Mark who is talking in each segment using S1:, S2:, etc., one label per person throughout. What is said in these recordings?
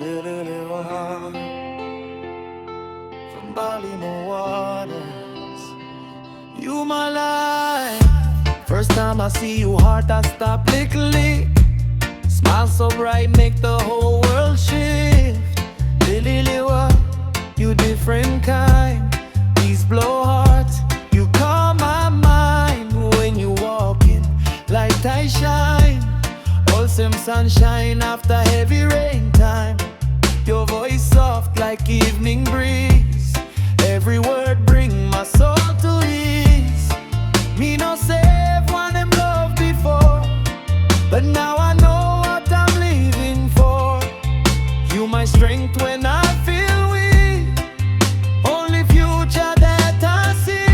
S1: Lewa from Baltimore waters. You my life. First time I see you, heart I stop lickly. Smile so bright, make the whole world shift. Lilly, Lewa, you different kind. These blow hearts, you calm my mind. When you walk in, light I shine. Wholesome sunshine after heavy rain time. Your voice soft like evening breeze. Every word bring my soul to ease. Me no save one them love before, but now I know what I'm living for. You my strength when I feel weak. Only future that I see.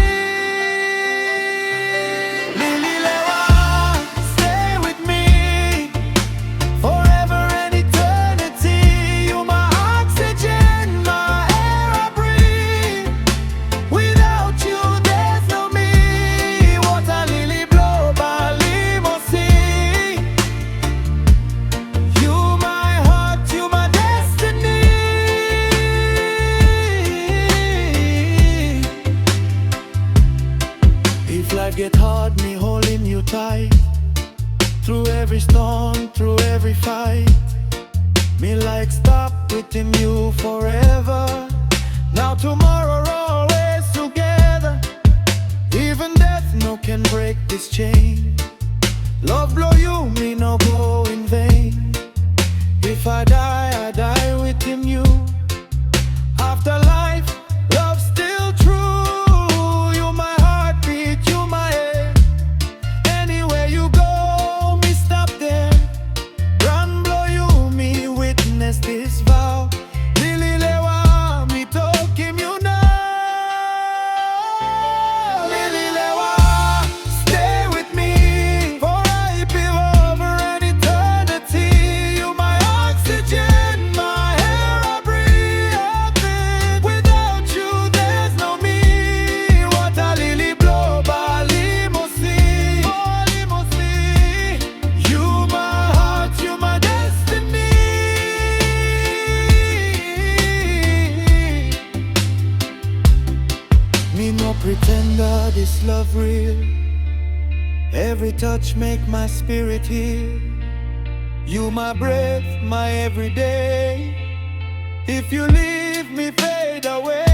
S1: Lilly, Lewa, stay with me forever and eternity. You my oxygen, my air I breathe. Without you there's no me. Water lily blow by limousine. You my heart, you my destiny. If life get hard, me holding you tight. Through every storm, through every fight. Me like stop within you forever. Now tomorrow always together. Even death no can break this chain. Love blow you, me no go in vain. If I die within you. After life, love still true. You my heartbeat, you my air. Anywhere you go, me stop there. Run blow you, me witness this vow. Lilly, Lewa, me talk him you now. Lilly, Lewa, stay with me for I live over an eternity. You my oxygen, my air I breathe. Without you there's no me. Water lily blow by limousine. You my heart, you my destiny. Me no pretender, this love real. Every touch make my spirit heal. You my breath, my everyday. If you leave me, fade away.